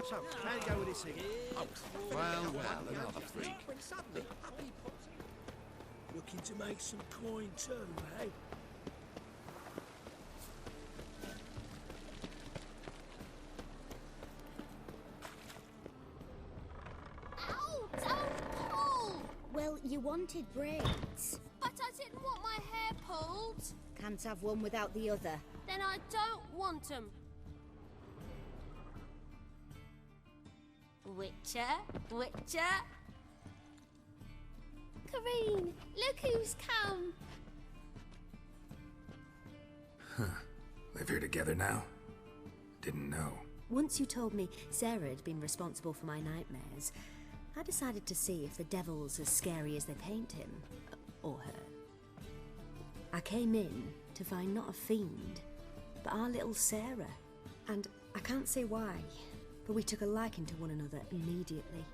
So, how do you go with this thing? Oh, Well, another freak. Looking to make some coin too, eh? Ow! Don't pull! Well, you wanted braids. But I didn't want my hair pulled. Can't have one without the other. Then I don't want 'em. Witcher, Witcher. Kareen, look who's come. Live here together now? Didn't know. Once you told me Sarah had been responsible for my nightmares, I decided to see if the devil's as scary as they paint him. Or her. I came in to find not a fiend, but our little Sarah. And I can't say why, but we took a liking to one another immediately.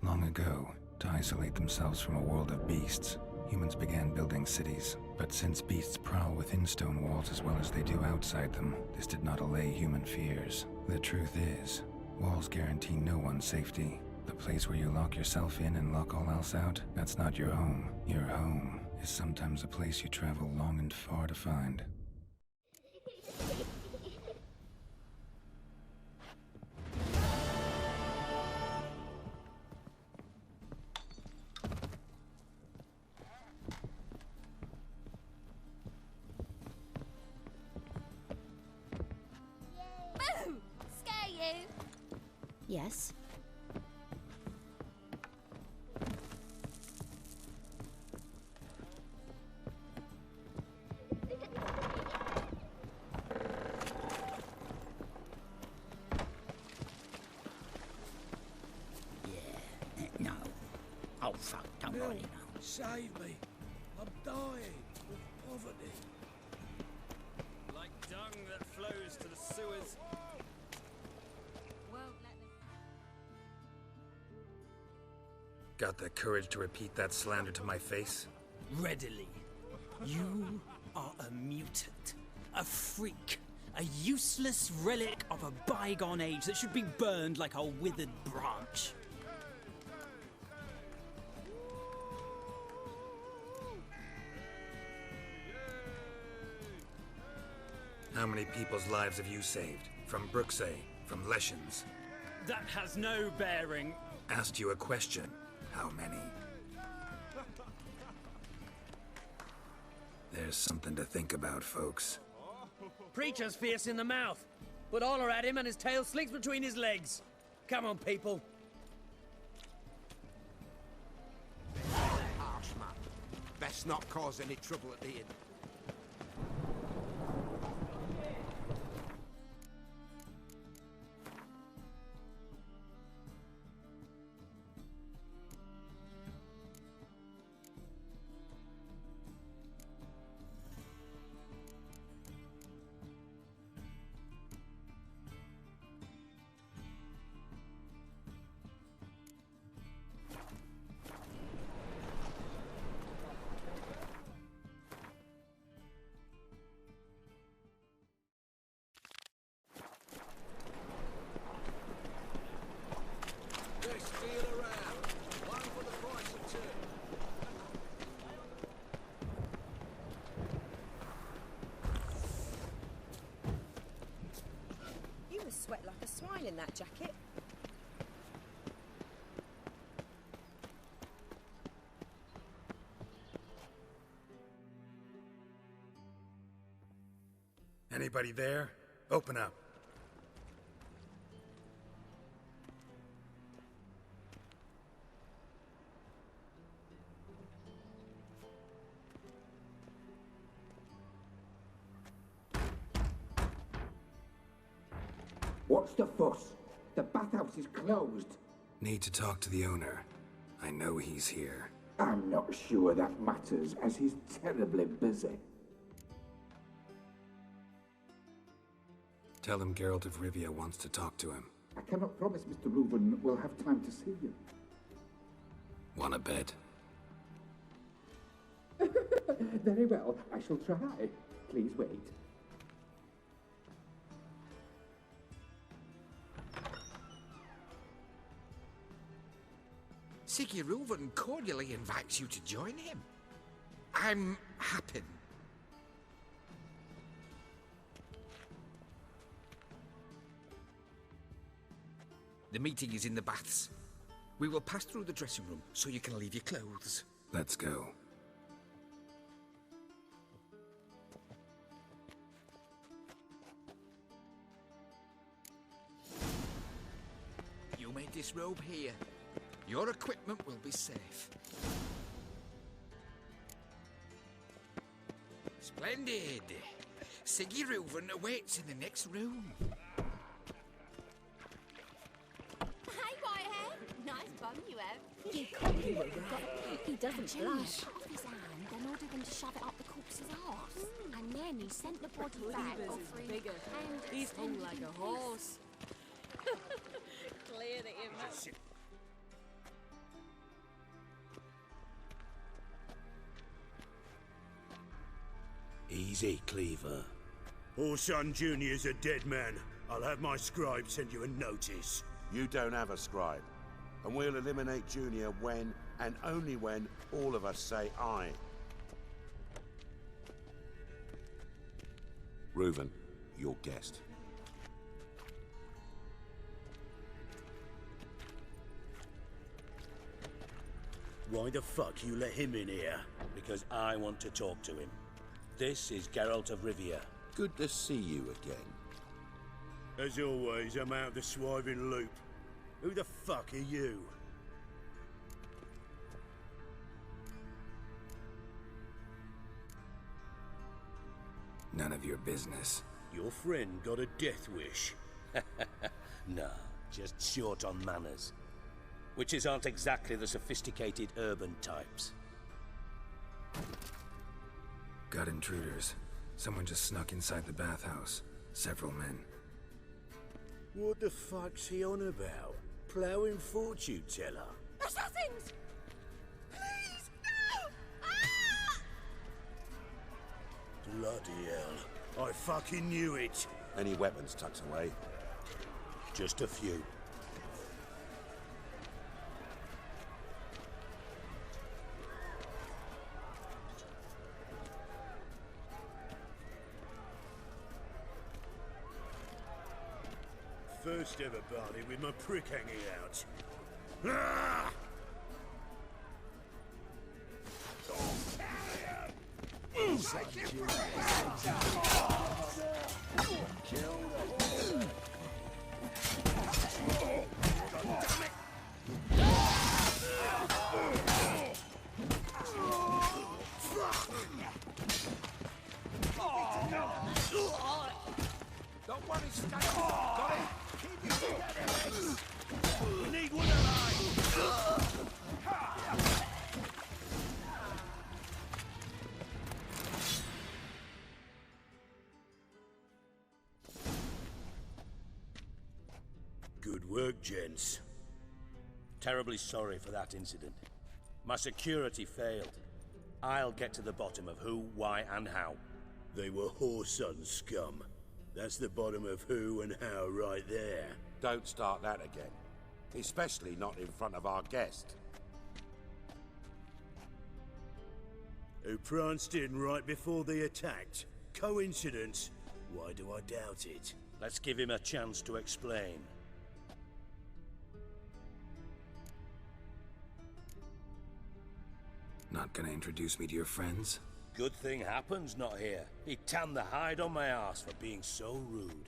Long ago, to isolate themselves from a world of beasts, humans began building cities. But since beasts prowl within stone walls as well as they do outside them, this did not allay human fears. The truth is, walls guarantee no one's safety. The place where you lock yourself in and lock all else out, that's not your home. Your home is sometimes a place you travel long and far to find. Boo! Scare you? Yes? No. Oh, fuck, don't worry now. Save me. I'm dying of poverty. Like dung that flows to the sewers. Won't let them... Got the courage to repeat that slander to my face? Readily. You are a mutant. A freak. A useless relic of a bygone age that should be burned like a withered branch. How many people's lives have you saved? From Bruxay, from Leshens? That has no bearing. Asked you a question. How many? There's something to think about, folks. Preacher's fierce in the mouth, but holler at him and his tail slinks between his legs. Come on, people. Harsh, man. Best not cause any trouble at the inn. You must sweat like a swine in that jacket. Anybody there? Open up. What's the fuss? The bathhouse is closed. Need to talk to the owner. I know he's here. I'm not sure that matters, as he's terribly busy. Tell him Geralt of Rivia wants to talk to him. I cannot promise Mr. Reuben will have time to see you. Want a bet? Very well, I shall try. Please wait. Siggy Reuven cordially invites you to join him. I'm happy. The meeting is in the baths. We will pass through the dressing room so you can leave your clothes. Let's go. You made this robe here. Your equipment will be safe. Splendid. Siggy Reuven awaits in the next room. Hey, Whitehead. Nice bum you have. You can't do it, right? He doesn't Junior blush. cut off his hand, then ordered them to shove it up the corpse's arse. And then he sent the body back offering... bigger. And He's hung like a horse. Clear the image. Easy, Cleaver. Orson Junior's a dead man. I'll have my scribe send you a notice. You don't have a scribe. And we'll eliminate Junior when, and only when, all of us say aye. Reuven, your guest. Why the fuck you let him in here? Because I want to talk to him. This is Geralt of Rivia. Good to see you again. As always, I'm out the swiving loop. Who the fuck are you? None of your business. Your friend got a death wish. No, just short on manners. Witches aren't exactly the sophisticated urban types. Got intruders. Someone just snuck inside the bathhouse. Several men. What the fuck's he on about? Ploughing fortune teller? Assassins! Please, no! Ah! Bloody hell. I fucking knew it. Any weapons tucked away? Just a few. First ever party with my prick hanging out. Ah! Don't worry, Stan. Got it? Keep you together. We need one alive! Good work, gents. Terribly sorry for that incident. My security failed. I'll get to the bottom of who, why, and how. They were whoreson scum. That's the bottom of who and how right there. Don't start that again. Especially not in front of our guest. Who pranced in right before they attacked. Coincidence? Why do I doubt it? Let's give him a chance to explain. Not gonna introduce me to your friends? Good thing happens not here. He tanned the hide on my ass for being so rude.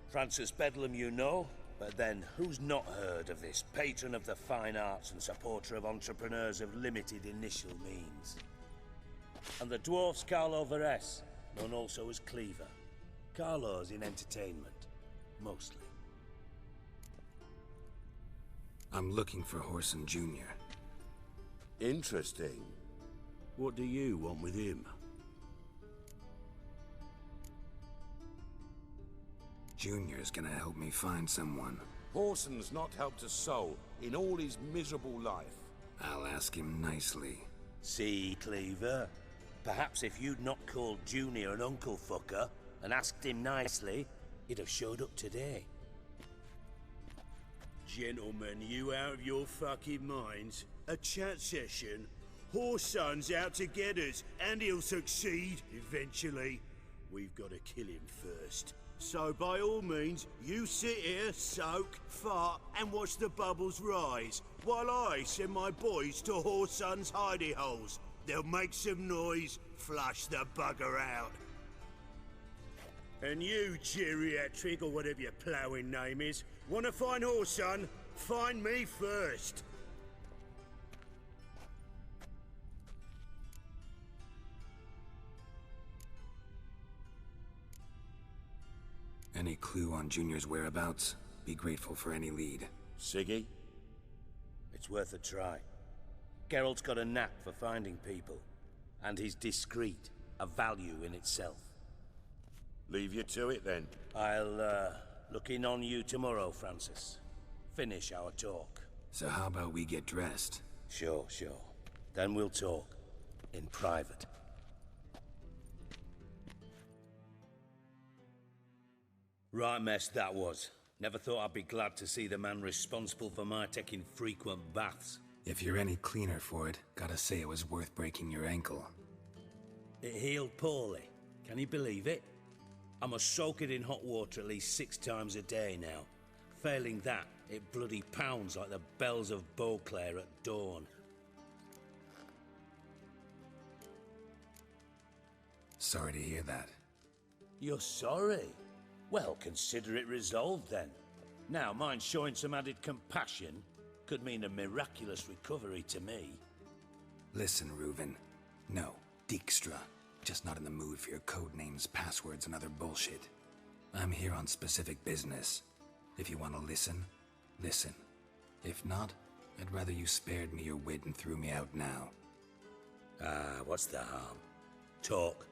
Francis Bedlam you know, but then who's not heard of this patron of the fine arts and supporter of entrepreneurs of limited initial means? And the dwarf's Carlo Veres, known also as Cleaver. Carlo's in entertainment, mostly. I'm looking for Whoreson Jr. Interesting. What do you want with him? Junior's gonna help me find someone. Whoreson's not helped a soul in all his miserable life. I'll ask him nicely. See, Cleaver? Perhaps if you'd not called Junior an uncle fucker and asked him nicely, he'd have showed up today. Gentlemen, you out of your fucking minds? A chat session? Whoreson's out to get us, and he'll succeed eventually. We've got to kill him first. So by all means, you sit here, soak, fart, and watch the bubbles rise, while I send my boys to Whoreson's hidey holes. They'll make some noise, flush the bugger out. And you, geriatric, or whatever your ploughing name is, wanna find Whoreson? Find me first. Any clue on Junior's whereabouts? Be grateful for any lead. Siggy? It's worth a try. Geralt's got a knack for finding people. And he's discreet, a value in itself. Leave you to it, then. I'll, look in on you tomorrow, Francis. Finish our talk. So how about we get dressed? Sure. Then we'll talk. In private. Right mess that was. Never thought I'd be glad to see the man responsible for my taking frequent baths. If you're any cleaner for it, gotta say it was worth breaking your ankle. It healed poorly. Can you believe it? I must soak it in hot water at least 6 times a day now. Failing that, it bloody pounds like the bells of Beauclair at dawn. Sorry to hear that. You're sorry? Well, consider it resolved then. Now, mind showing some added compassion could mean a miraculous recovery to me. Listen, Reuven. No, Dijkstra. Just not in the mood for your code names, passwords, and other bullshit. I'm here on specific business. If you want to listen, listen. If not, I'd rather you spared me your wit and threw me out now. What's the harm? Talk.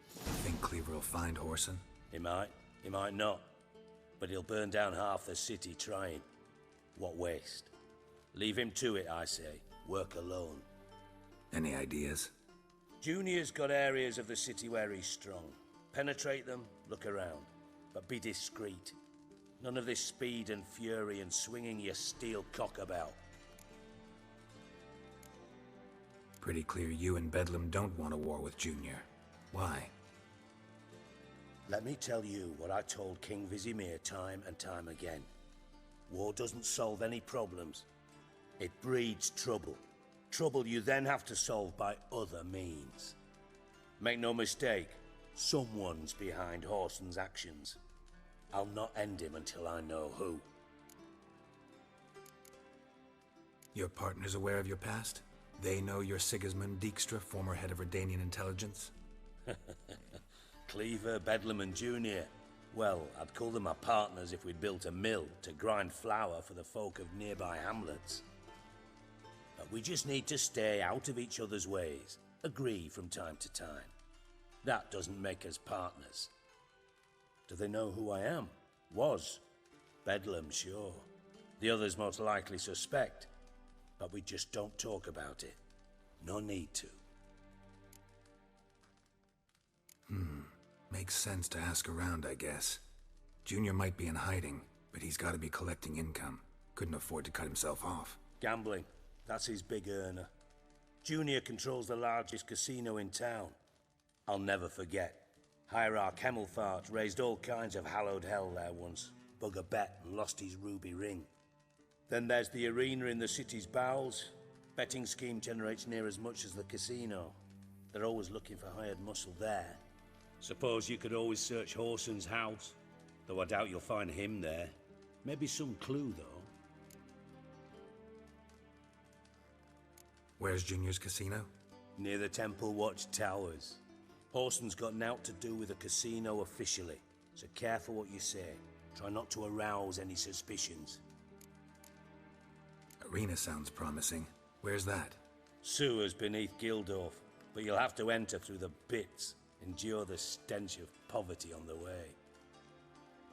Think Cleaver will find Whoreson? He might not. But he'll burn down half the city trying. What waste? Leave him to it, I say. Work alone. Any ideas? Junior's got areas of the city where he's strong. Penetrate them, look around. But be discreet. None of this speed and fury and swinging your steel cock about. Pretty clear you and Bedlam don't want a war with Junior. Why? Let me tell you what I told King Vizimir time and time again. War doesn't solve any problems. It breeds trouble. Trouble you then have to solve by other means. Make no mistake, someone's behind Whoreson's actions. I'll not end him until I know who. Your partner's aware of your past? They know you're Sigismund Dijkstra, former head of REDengine intelligence? Cleaver, Bedlam and Junior. Well, I'd call them my partners if we'd built a mill to grind flour for the folk of nearby hamlets. But we just need to stay out of each other's ways, agree from time to time. That doesn't make us partners. Do they know who I am? Was. Bedlam, sure. The others most likely suspect, but we just don't talk about it. No need to. Makes sense to ask around, I guess. Junior might be in hiding, but he's got to be collecting income. Couldn't afford to cut himself off. Gambling. That's his big earner. Junior controls the largest casino in town. I'll never forget. Hierarch Hemmelfart raised all kinds of hallowed hell there once. Bug a bet and lost his ruby ring. Then there's the arena in the city's bowels. Betting scheme generates near as much as the casino. They're always looking for hired muscle there. Suppose you could always search Whoreson's house, though I doubt you'll find him there. Maybe some clue, though. Where's Junior's casino? Near the Temple Watch Towers. Whoreson's got naught to do with the casino officially, so careful what you say. Try not to arouse any suspicions. Arena sounds promising. Where's that? Sewers beneath Gildorf, but you'll have to enter through the bits. Endure the stench of poverty on the way.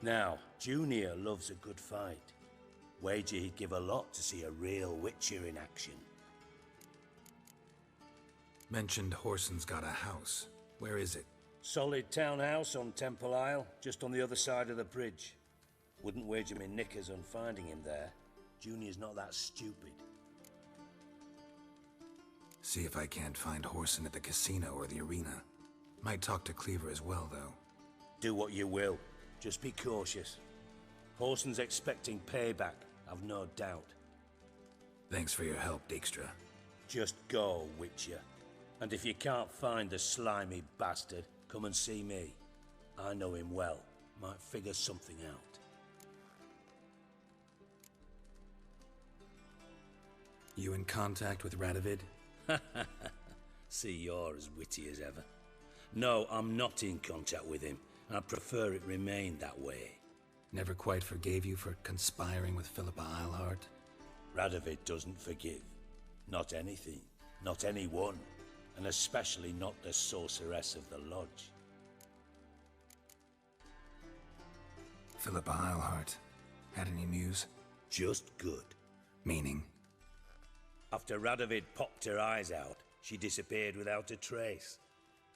Now, Junior loves a good fight. Wager he'd give a lot to see a real Witcher in action. Mentioned Whoreson's got a house. Where is it? Solid townhouse on Temple Isle, just on the other side of the bridge. Wouldn't wager me knickers on finding him there. Junior's not that stupid. See if I can't find Horson at the casino or the arena. Might talk to Cleaver as well, though. Do what you will. Just be cautious. Horson's expecting payback, I've no doubt. Thanks for your help, Dijkstra. Just go, Witcher. And if you can't find the slimy bastard, come and see me. I know him well. Might figure something out. You in contact with Radovid? See, you're as witty as ever. No, I'm not in contact with him. I prefer it remain that way. Never quite forgave you for conspiring with Philippa Eilhart? Radovid doesn't forgive. Not anything. Not anyone. And especially not the sorceress of the lodge. Philippa Eilhart. Had any news? Just good. Meaning? After Radovid popped her eyes out, she disappeared without a trace.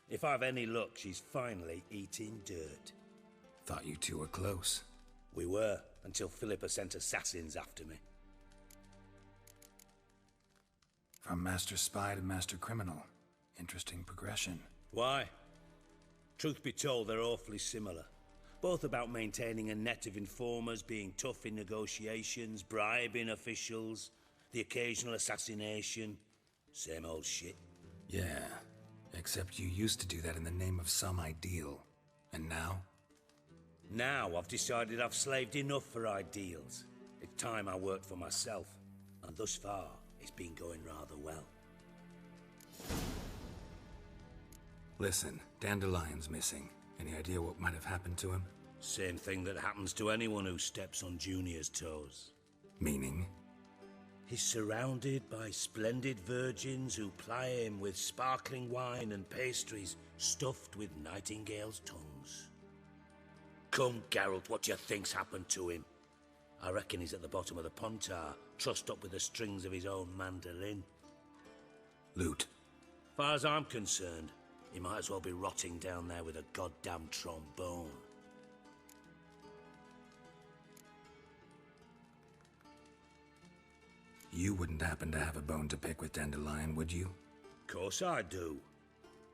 If I've any luck, she's finally eating dirt. Thought you two were close. We were, until Philippa sent assassins after me. From master spy to master criminal. Interesting progression. Why? Truth be told, they're awfully similar. Both about maintaining a net of informers, being tough in negotiations, bribing officials, the occasional assassination. Same old shit. Yeah, except you used to do that in the name of some ideal. And now? Now I've decided I've slaved enough for ideals. It's time I worked for myself. And thus far, it's been going rather well. Listen, Dandelion's missing. Any idea what might have happened to him? Same thing that happens to anyone who steps on Junior's toes. Meaning? He's surrounded by splendid virgins who ply him with sparkling wine and pastries stuffed with nightingales' tongues. Come, Geralt, what do you think's happened to him? I reckon he's at the bottom of the Pontar, trussed up with the strings of his own mandolin. Loot. Far as I'm concerned, he might as well be rotting down there with a goddamn trombone. You wouldn't happen to have a bone to pick with Dandelion, would you? Course I do.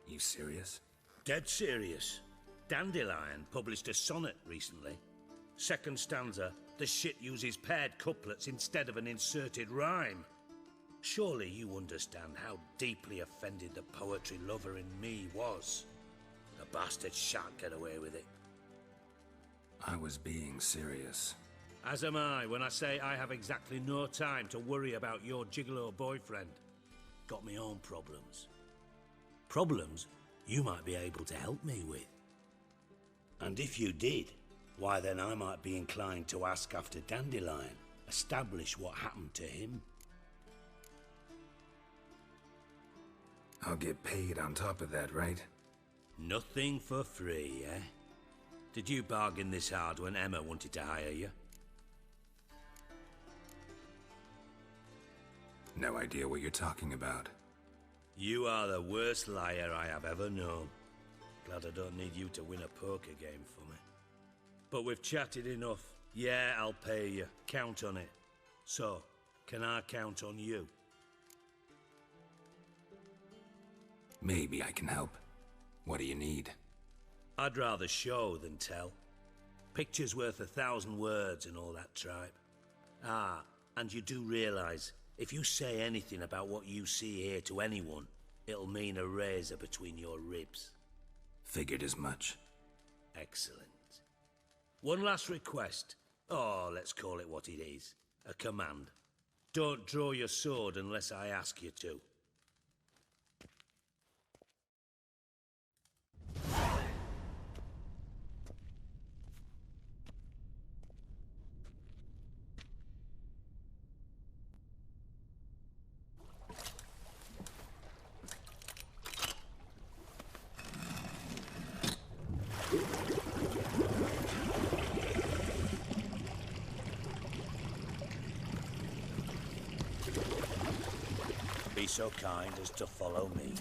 You serious? Dead serious. Dandelion published a sonnet recently. Second stanza, the shit uses paired couplets instead of an inserted rhyme. Surely you understand how deeply offended the poetry lover in me was. The bastard shan't get away with it. I was being serious. As am I when I say I have exactly no time to worry about your gigolo boyfriend. Got me own problems. Problems you might be able to help me with. And if you did, why then I might be inclined to ask after Dandelion, establish what happened to him. I'll get paid on top of that, right? Nothing for free, eh? Did you bargain this hard when Emma wanted to hire you? No idea what you're talking about. You are the worst liar I have ever known. Glad I don't need you to win a poker game for me. But we've chatted enough. Yeah, I'll pay you. Count on it. So, can I count on you? Maybe I can help. What do you need? I'd rather show than tell. Picture's worth 1,000 words and all that tripe. Ah, and you do realize, if you say anything about what you see here to anyone, it'll mean a razor between your ribs. Figured as much. Excellent. One last request. Oh, let's call it what it is. A command. Don't draw your sword unless I ask you to. Be so kind as to follow me.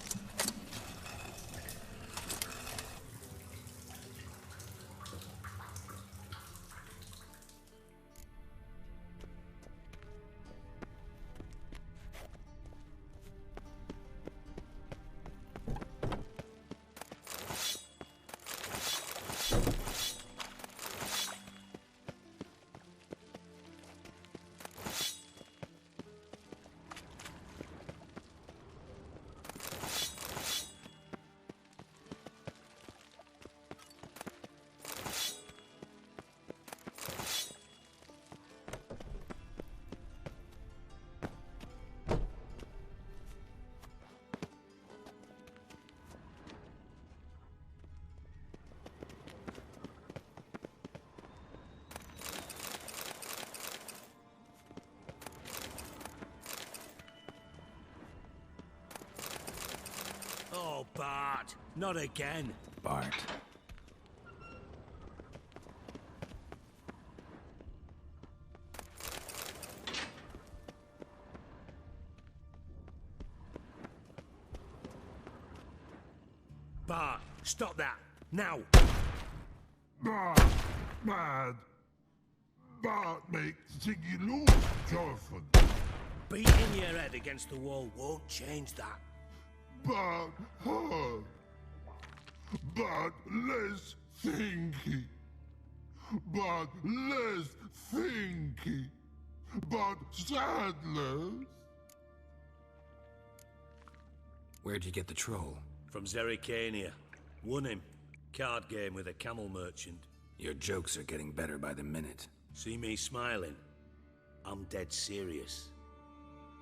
Oh, Bart, not again. Bart. Bart, stop that, now. Bart, mad. Bart make Ziggy lose, Jorfan. Beating your head against the wall won't change that. Bart hard. Bart less thinky. Bart less thinky. Bart sadless. Where'd you get the troll? From Zerrikania. Won him. Card game with a camel merchant. Your jokes are getting better by the minute. See me smiling? I'm dead serious.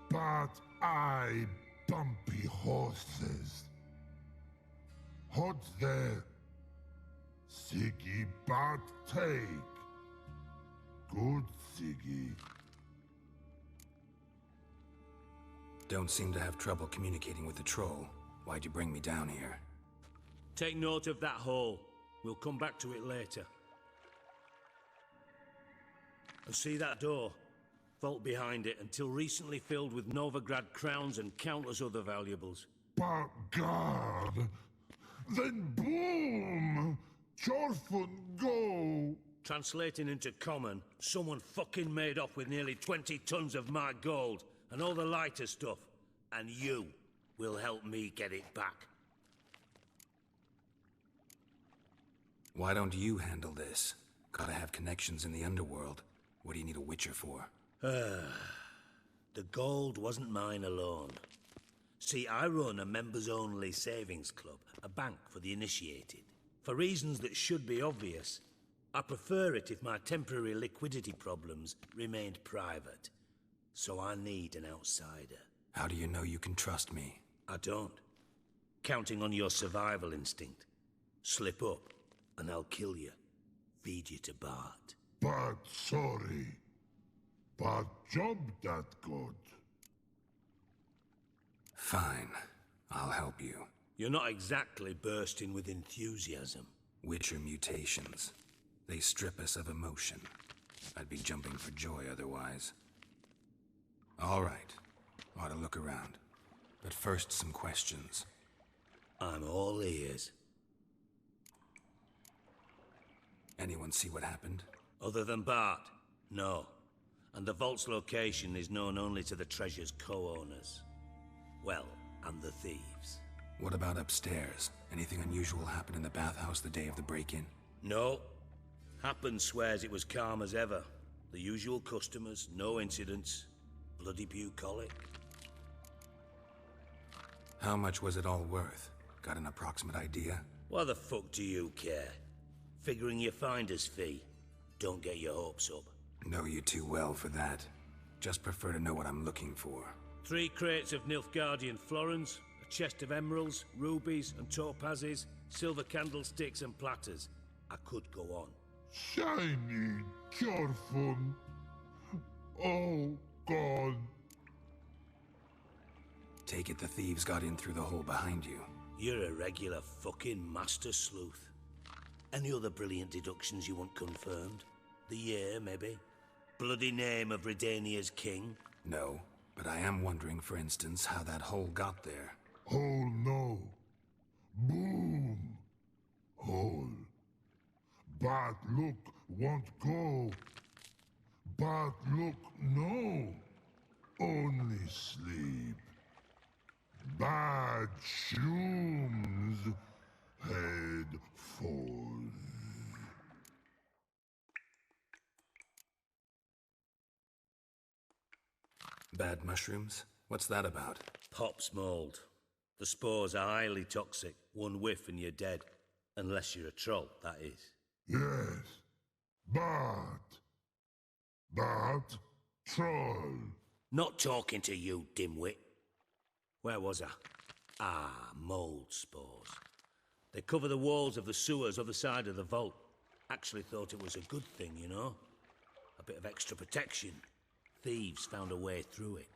But I bumpy horses. Hot there. Siggy Bart take. Good Siggy. Don't seem to have trouble communicating with the troll. Why'd you bring me down here? Take note of that hole. We'll come back to it later. And see that door? Vault behind it, until recently filled with Novigrad crowns and countless other valuables. But God, then boom! Jorfun go! Translating into common, someone fucking made off with nearly 20 tons of my gold, and all the lighter stuff. And you will help me get it back. Why don't you handle this? Gotta have connections in the underworld. What do you need a witcher for? The gold wasn't mine alone. See, I run a members-only savings club, a bank for the initiated. For reasons that should be obvious, I prefer it if my temporary liquidity problems remained private. So I need an outsider. How do you know you can trust me? I don't. Counting on your survival instinct. Slip up, and I'll kill you. Feed you to Bart. But sorry. But job that good. Fine. I'll help you. You're not exactly bursting with enthusiasm. Witcher mutations. They strip us of emotion. I'd be jumping for joy otherwise. All right. Ought to look around. But first, some questions. I'm all ears. Anyone see what happened? Other than Bart? No. And the vault's location is known only to the treasure's co-owners. Well, and the thieves. What about upstairs? Anything unusual happen in the bathhouse the day of the break-in? No. Happen swears it was calm as ever. The usual customers, no incidents. Bloody bucolic. How much was it all worth? Got an approximate idea? Why the fuck do you care? Figuring your finder's fee. Don't get your hopes up. Know you too well for that. Just prefer to know what I'm looking for. 3 crates of Nilfgaardian florins, a chest of emeralds, rubies and topazes, silver candlesticks and platters. I could go on. Shiny Jorfun. Oh, God. Take it the thieves got in through the hole behind you. You're a regular fucking master sleuth. Any other brilliant deductions you want confirmed? The year, maybe? Bloody name of Redania's king? No, but I am wondering, for instance, how that hole got there. Hole no. Boom. Hole. But look, won't go. But look, no. Only sleep. Bad shoes. Head falls. Bad mushrooms? What's that about? Pop's mold. The spores are highly toxic. One whiff and you're dead. Unless you're a troll, that is. Yes. But troll. Not talking to you, dimwit. Where was I? Ah, mold spores. They cover the walls of the sewers other side of the vault. Actually thought it was a good thing, you know? A bit of extra protection. Thieves found a way through it.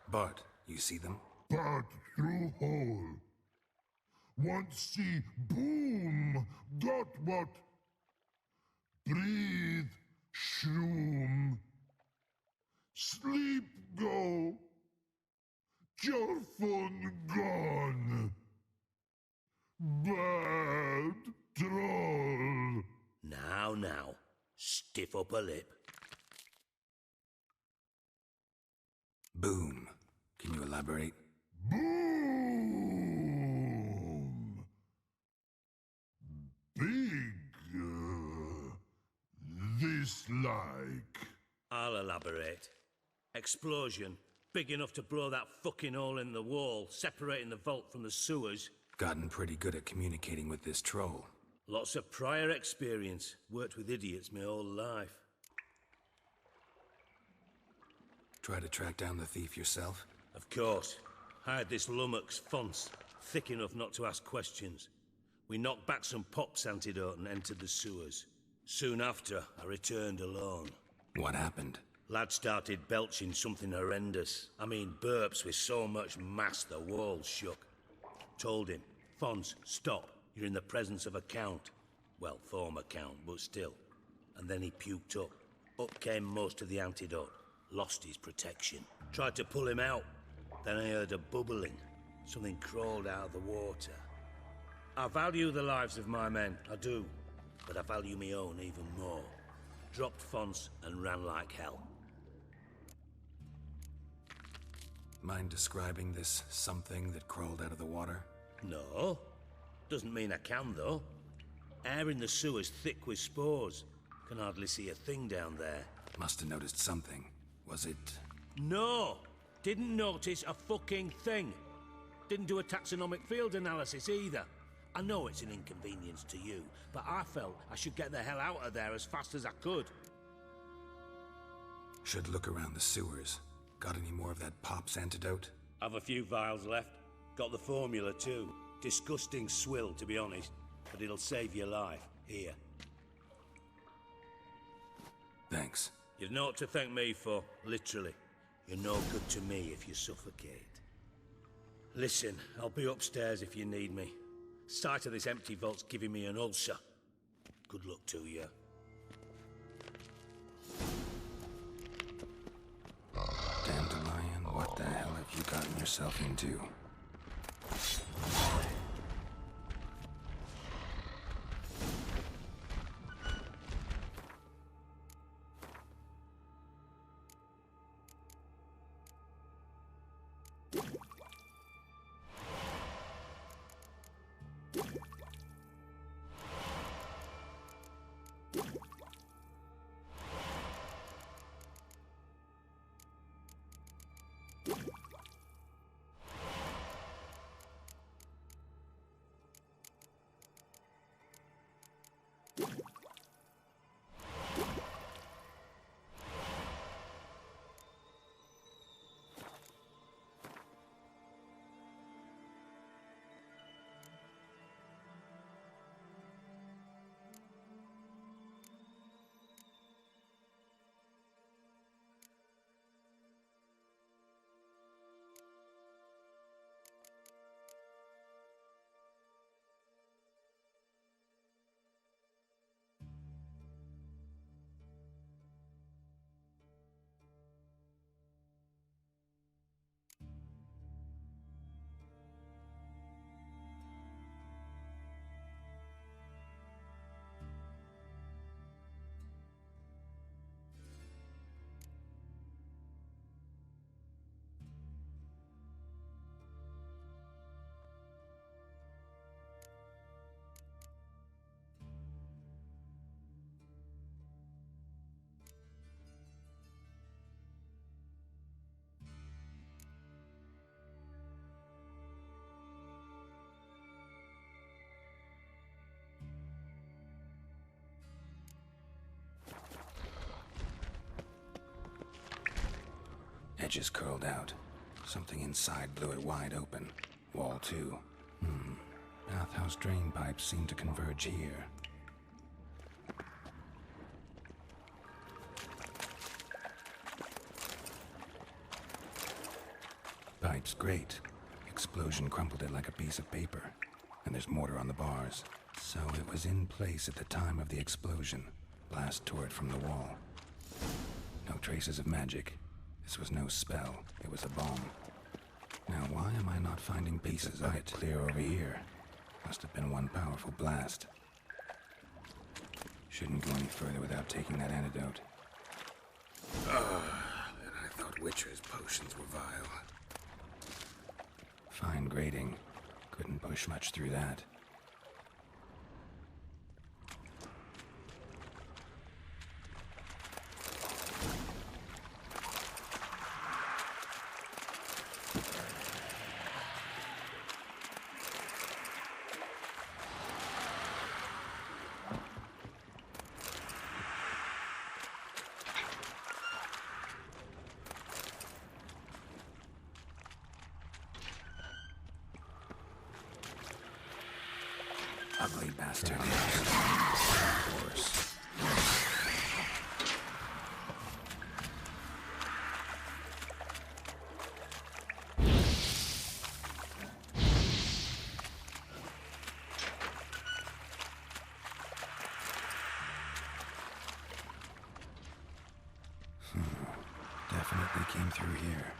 Bart, you see them? But through hole. Want see boom, got what? Breathe, shroom. Sleep go. Your fun gone. Bad troll. Now, stiff upper lip. Boom. Can you elaborate? Boom! Big. This like. I'll elaborate. Explosion. Big enough to blow that fucking hole in the wall, separating the vault from the sewers. Gotten pretty good at communicating with this troll. Lots of prior experience. Worked with idiots my whole life. Try to track down the thief yourself? Of course. Hired this lummox, Fons, thick enough not to ask questions. We knocked back some pop's antidote and entered the sewers. Soon after, I returned alone. What happened? Lad started belching something horrendous. I mean, burps with so much mass the walls shook. Told him, Fons, stop. You're in the presence of a count. Well, former count, but still. And then he puked up. Up came most of the antidote. Lost his protection. Tried to pull him out. Then I heard a bubbling. Something crawled out of the water. I value the lives of my men, I do. But I value my own even more. Dropped Fons and ran like hell. Mind describing this something that crawled out of the water? No. Doesn't mean I can, though. Air in the sewer's thick with spores. Can hardly see a thing down there. Must have noticed something. Was it... No! Didn't notice a fucking thing. Didn't do a taxonomic field analysis either. I know it's an inconvenience to you, but I felt I should get the hell out of there as fast as I could. Should look around the sewers. Got any more of that pop's antidote? Have a few vials left. Got the formula too. Disgusting swill, to be honest, but it'll save your life. Here. Thanks. You've naught to thank me for, literally. You're no good to me if you suffocate. Listen, I'll be upstairs if you need me. Sight of this empty vault's giving me an ulcer. Good luck to you. Dandelion, what the hell have you gotten yourself into? Edges curled out. Something inside blew it wide open. Wall too. Bathhouse drain pipes seem to converge here. Pipes great. Explosion crumpled it like a piece of paper. and there's mortar on the bars. So it was in place at the time of the explosion. Blast tore it from the wall. No traces of magic. This was no spell. It was a bomb. Now, why am I not finding pieces of it clear over here? Must have been one powerful blast. Shouldn't go any further without taking that antidote. And I thought Witcher's potions were vile. Fine grading. Couldn't push much through that. Ugly bastard. Of course. Definitely came through here.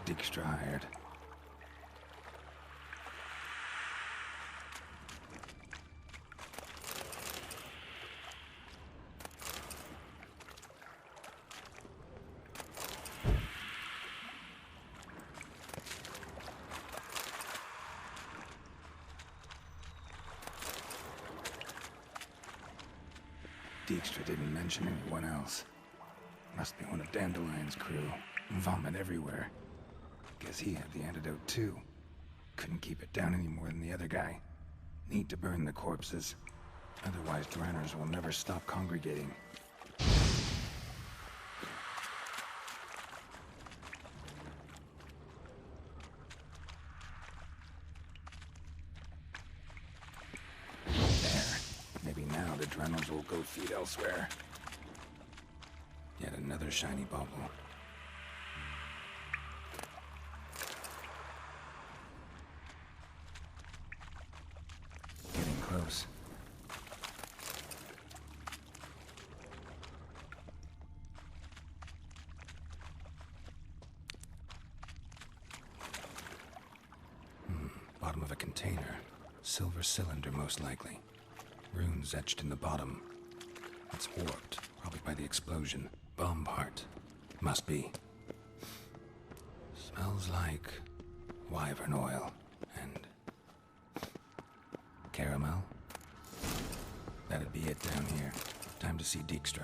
Dijkstra hired. Dijkstra didn't mention anyone else. Must be one of Dandelion's crew. Vomit everywhere. Guess he had the antidote too. Couldn't keep it down any more than the other guy. Need to burn the corpses. Otherwise, Dranners will never stop congregating. There. Maybe now the Dranners will go feed elsewhere. Yet another shiny bauble. Close. Bottom of a container. Silver cylinder, most likely. Runes etched in the bottom. It's warped, probably by the explosion. Bomb part. Must be. Smells like wyvern oil and caramel. That'd be it down here. Time to see Dijkstra.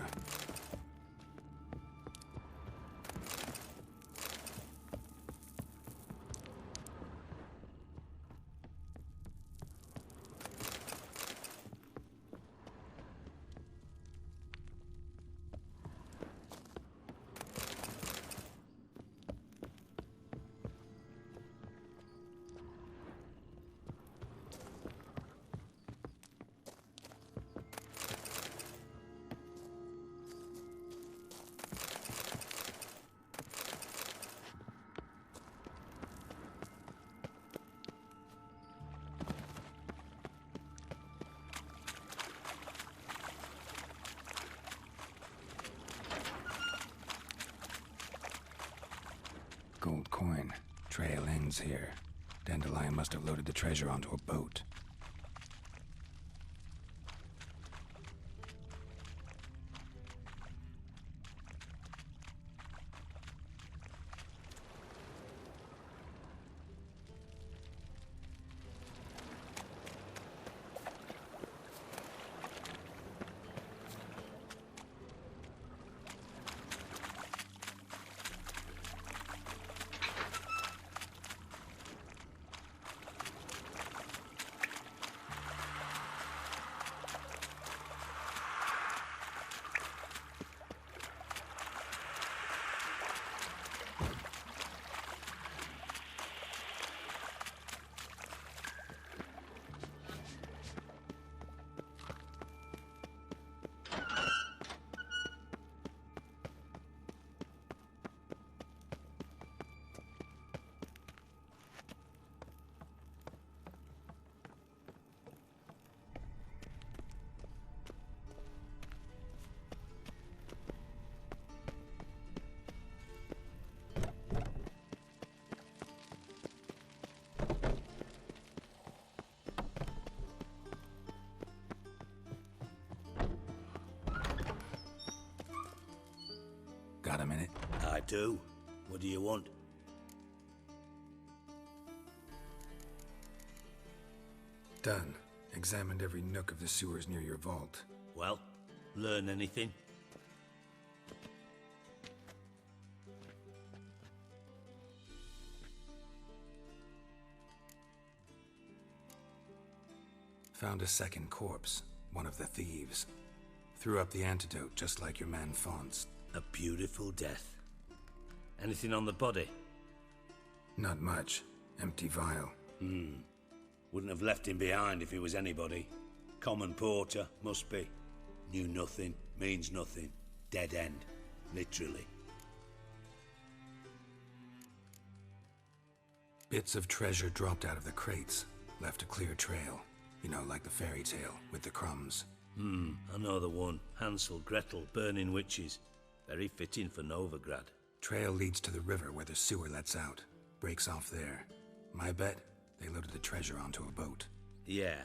Gold coin. Trail ends here. Dandelion must have loaded the treasure onto a boat. Got a minute? I do. What do you want? Done. Examined every nook of the sewers near your vault. Well, learn anything? Found a second corpse, one of the thieves. Threw up the antidote just like your man Faunt's. A beautiful death. Anything on the body? Not much. Empty vial. Wouldn't have left him behind if he was anybody. Common porter, must be. Knew nothing, means nothing. Dead end. Literally. Bits of treasure dropped out of the crates. Left a clear trail. You know, like the fairy tale, with the crumbs. I know the one. Hansel, Gretel, burning witches. Very fitting for Novigrad. Trail leads to the river where the sewer lets out. Breaks off there. My bet, they loaded the treasure onto a boat. Yeah.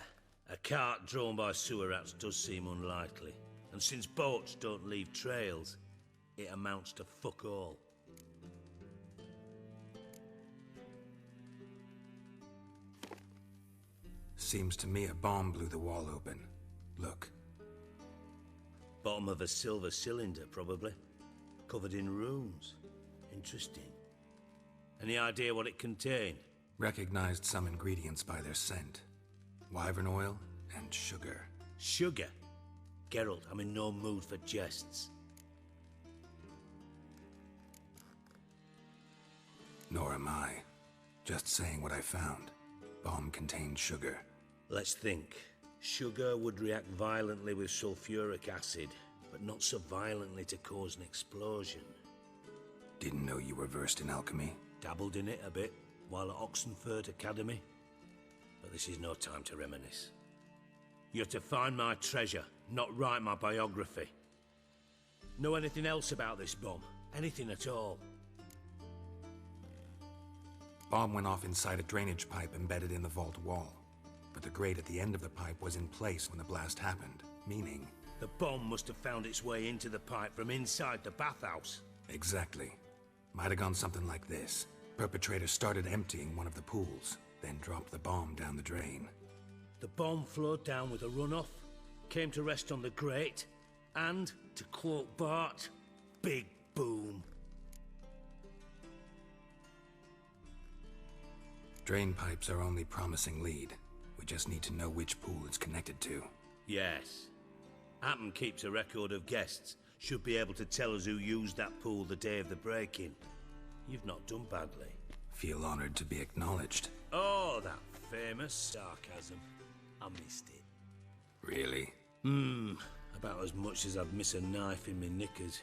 A cart drawn by sewer rats does seem unlikely. And since boats don't leave trails, it amounts to fuck all. Seems to me a bomb blew the wall open. Look. Bottom of a silver cylinder, probably. Covered in runes. Interesting. Any idea what it contained? Recognized some ingredients by their scent. Wyvern oil and sugar. Sugar? Geralt, I'm in no mood for jests. Nor am I. Just saying what I found. Bomb contained sugar. Let's think. Sugar would react violently with sulfuric acid, but not so violently to cause an explosion. Didn't know you were versed in alchemy. Dabbled in it a bit while at Oxenford Academy. But this is no time to reminisce. You're to find my treasure, not write my biography. Know anything else about this bomb? Anything at all? Bomb went off inside a drainage pipe embedded in the vault wall. But the grate at the end of the pipe was in place when the blast happened, meaning... The bomb must have found its way into the pipe from inside the bathhouse. Exactly. Might have gone something like this. Perpetrator started emptying one of the pools, then dropped the bomb down the drain. The bomb flowed down with a runoff, came to rest on the grate, and, to quote Bart, big boom. Drain pipes are only promising lead. We just need to know which pool it's connected to. Yes. Appen keeps a record of guests. Should be able to tell us who used that pool the day of the break-in. You've not done badly. Feel honored to be acknowledged. Oh, that famous sarcasm. I missed it. Really? About as much as I'd miss a knife in my knickers.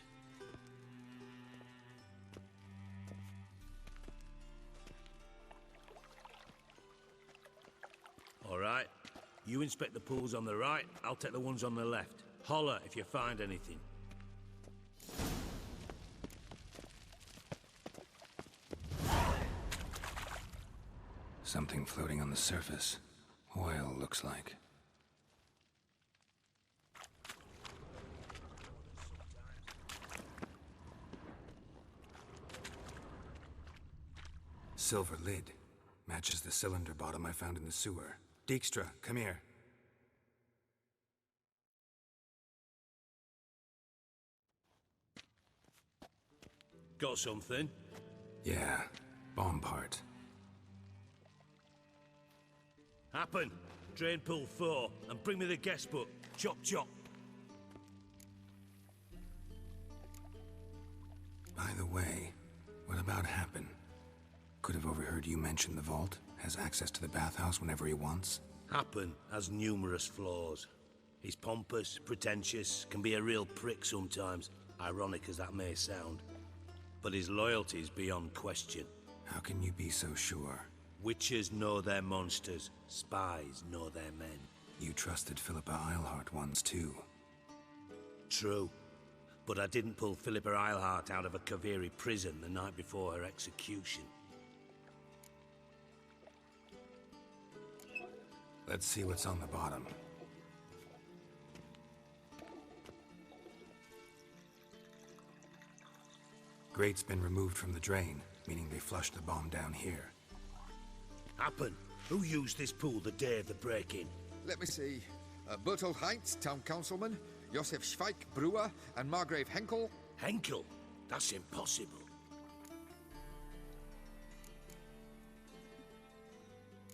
All right. You inspect the pools on the right, I'll take the ones on the left. Holler if you find anything. Something floating on the surface. Oil, looks like. Silver lid. Matches the cylinder bottom I found in the sewer. Dijkstra, come here. Got something? Yeah, bomb part. Happen. Drain pool 4, and bring me the guest book. Chop chop. By the way, what about Happen? Could have overheard you mention the vault. Has access to the bathhouse whenever he wants. Happen has numerous flaws. He's pompous, pretentious, can be a real prick sometimes, ironic as that may sound. But his loyalty's beyond question. How can you be so sure? Witches know their monsters, spies know their men. You trusted Philippa Eilhart once too. True. But I didn't pull Philippa Eilhart out of a Kaviri prison the night before her execution. Let's see what's on the bottom. Grate's been removed from the drain, meaning they flushed the bomb down here. Happen. Who used this pool the day of the break-in? Let me see. Bertold Heinz, town councilman, Josef Schweik, brewer, and Margrave Henkel. Henkel? That's impossible.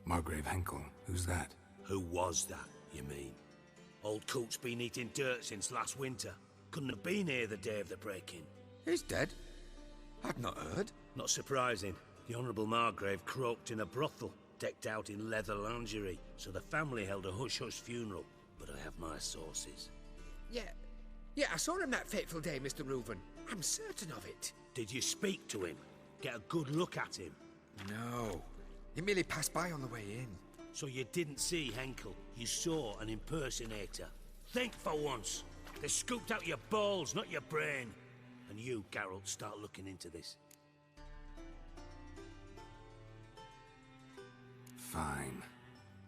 Margrave Henkel? Who's that? Who was that, you mean? Old coot's been eating dirt since last winter. Couldn't have been here the day of the break-in. He's dead? I've not heard. Not surprising. The Honourable Margrave croaked in a brothel, decked out in leather lingerie, so the family held a hush-hush funeral. But I have my sources. Yeah, I saw him that fateful day, Mr. Reuven. I'm certain of it. Did you speak to him? Get a good look at him? No. He merely passed by on the way in. So you didn't see Henkel, you saw an impersonator. Think for once. They scooped out your balls, not your brain. And you, Geralt, start looking into this. Fine.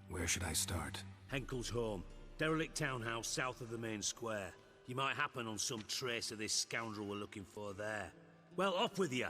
Where should I start? Henkel's home. Derelict townhouse south of the main square. You might happen on some trace of this scoundrel we're looking for there. Well, off with you!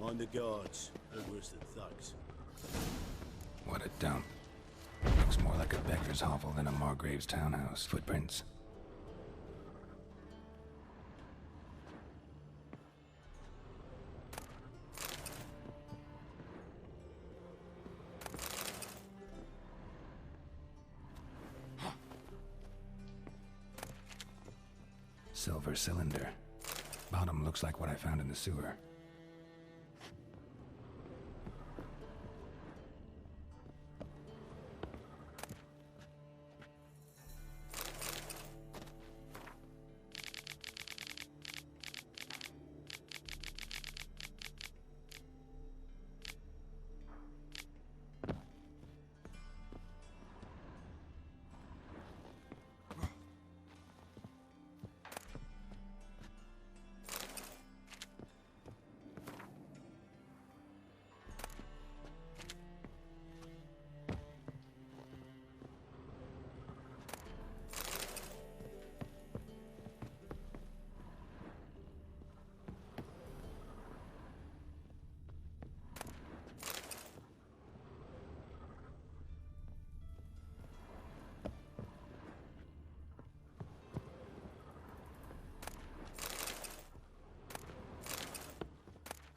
Mind the guards. They're worse than thugs. What a dump. Looks more like a beggar's hovel than a Margrave's townhouse. Footprints. Silver cylinder. Bottom looks like what I found in the sewer.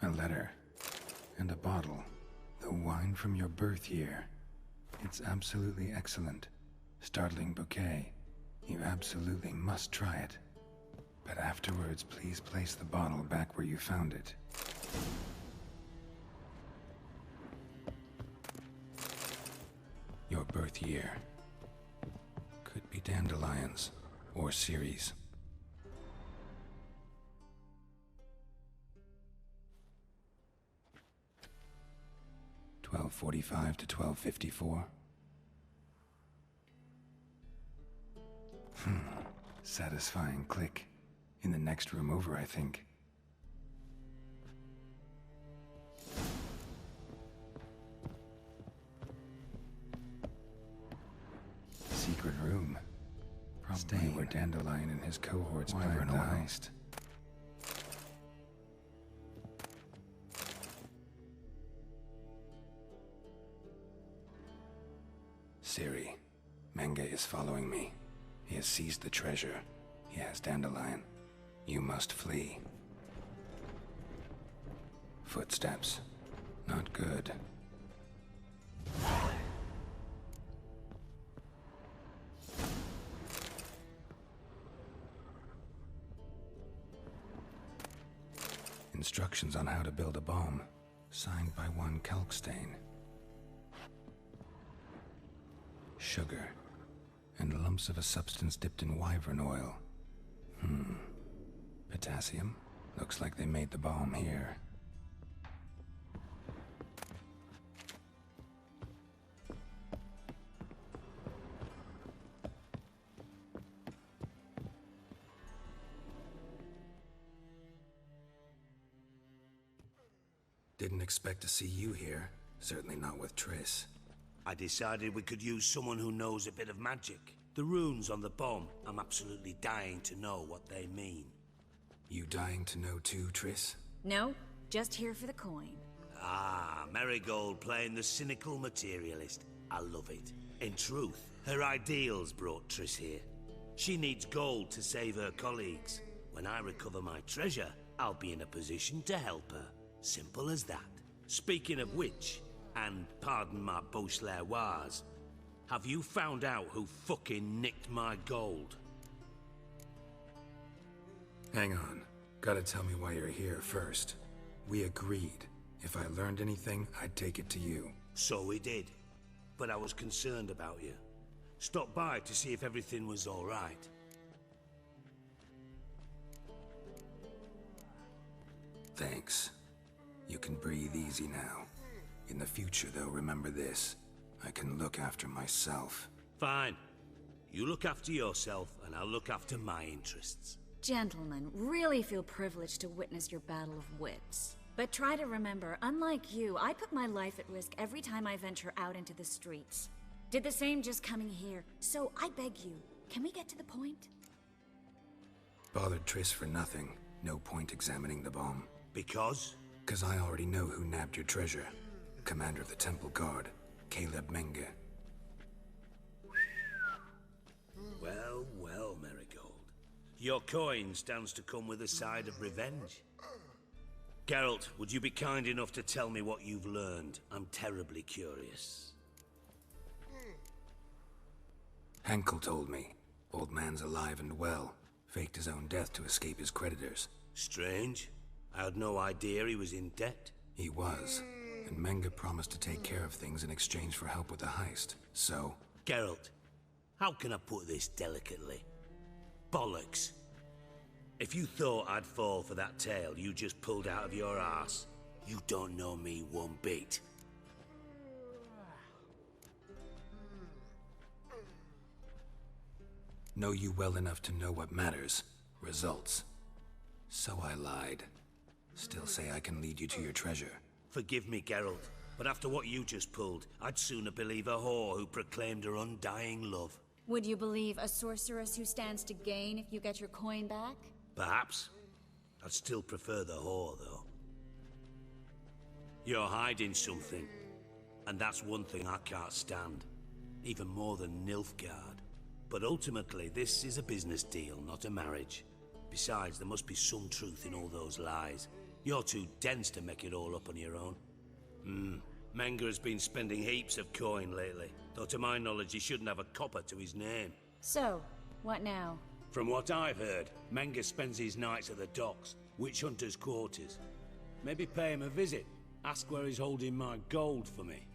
A letter. And a bottle. The wine from your birth year. It's absolutely excellent. Startling bouquet. You absolutely must try it. But afterwards, please place the bottle back where you found it. Your birth year. Could be dandelions or Ceres. (1245 to 1254). Satisfying click. In the next room over, I think. Secret room. Probably where Dandelion and his cohorts planned the heist. Ciri, Menge is following me. He has seized the treasure. He has Dandelion. You must flee. Footsteps. Not good. Instructions on how to build a bomb, signed by one Kalkstain. Sugar, and lumps of a substance dipped in wyvern oil. Potassium? Looks like they made the bomb here. Didn't expect to see you here. Certainly not with Triss. I decided we could use someone who knows a bit of magic. The runes on the bomb, I'm absolutely dying to know what they mean. You dying to know too, Triss? No, just here for the coin. Ah, Marigold playing the cynical materialist. I love it. In truth, her ideals brought Triss here. She needs gold to save her colleagues. When I recover my treasure, I'll be in a position to help her. Simple as that. Speaking of which, and pardon my Beauclervoise, have you found out who fucking nicked my gold? Hang on. Gotta tell me why you're here first. We agreed. If I learned anything, I'd take it to you. So we did. But I was concerned about you. Stopped by to see if everything was all right. Thanks. You can breathe easy now. In the future, though, remember this. I can look after myself. Fine. You look after yourself, and I'll look after my interests. Gentlemen, really feel privileged to witness your battle of wits. But try to remember, unlike you, I put my life at risk every time I venture out into the streets. Did the same just coming here. So I beg you, can we get to the point? Bothered Triss for nothing. No point examining the bomb. Because? 'Cause I already know who nabbed your treasure. Commander of the Temple Guard, Caleb Menge. Well, well, Marigold. Your coin stands to come with a side of revenge. Geralt, would you be kind enough to tell me what you've learned? I'm terribly curious. Henkel told me. Old man's alive and well. Faked his own death to escape his creditors. Strange. I had no idea he was in debt. He was. And Menge promised to take care of things in exchange for help with the heist. So... Geralt, how can I put this delicately? Bollocks. If you thought I'd fall for that tale you just pulled out of your arse, you don't know me one bit. Know you well enough to know what matters. Results. So I lied. Still say I can lead you to your treasure. Forgive me, Geralt, but after what you just pulled, I'd sooner believe a whore who proclaimed her undying love. Would you believe a sorceress who stands to gain if you get your coin back? Perhaps. I'd still prefer the whore, though. You're hiding something, and that's one thing I can't stand. Even more than Nilfgaard. But ultimately, this is a business deal, not a marriage. Besides, there must be some truth in all those lies. You're too dense to make it all up on your own. Menge has been spending heaps of coin lately, though to my knowledge he shouldn't have a copper to his name. So, what now? From what I've heard, Menga spends his nights at the docks, witch hunters' quarters. Maybe pay him a visit. Ask where he's holding my gold for me.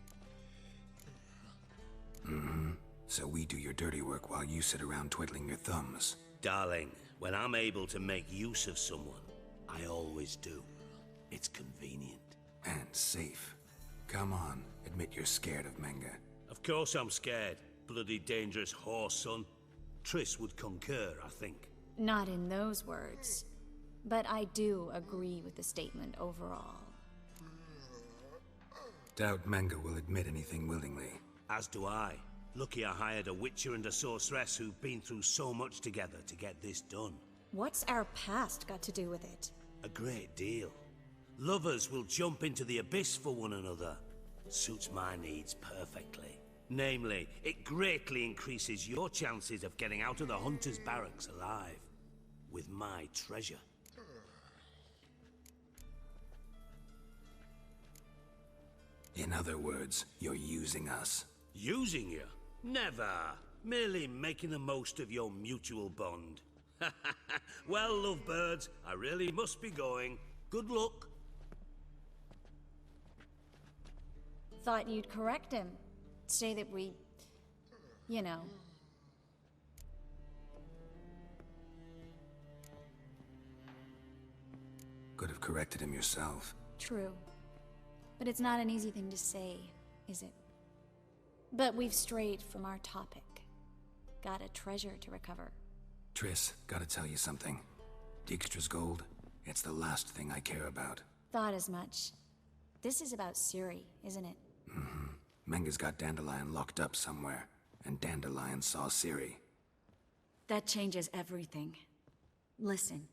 Mm-hmm. So we do your dirty work while you sit around twiddling your thumbs. Darling, when I'm able to make use of someone, I always do. It's convenient. And safe. Come on, admit you're scared of Menga. Of course I'm scared. Bloody dangerous horse, son. Triss would concur, I think. Not in those words. But I do agree with the statement overall. Doubt Menga will admit anything willingly. As do I. Lucky I hired a witcher and a sorceress who've been through so much together to get this done. What's our past got to do with it? A great deal. Lovers will jump into the abyss for one another. Suits my needs perfectly. Namely, it greatly increases your chances of getting out of the hunter's barracks alive. With my treasure. In other words, you're using us. Using you? Never. Merely making the most of your mutual bond. Well, lovebirds, I really must be going. Good luck. Thought you'd correct him. Say that we... you know. Could have corrected him yourself. True. But it's not an easy thing to say, is it? But we've strayed from our topic. Got a treasure to recover. Triss, gotta tell you something. Dijkstra's gold, it's the last thing I care about. Thought as much. This is about Ciri, isn't it? Mm-hmm. Menga's got Dandelion locked up somewhere, and Dandelion saw Ciri. That changes everything. Listen,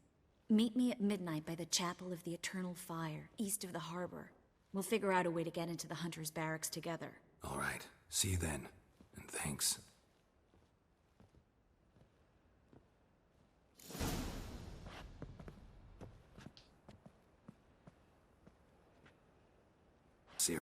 meet me at midnight by the Chapel of the Eternal Fire, east of the harbor. We'll figure out a way to get into the Hunter's barracks together. All right. See you then. And thanks.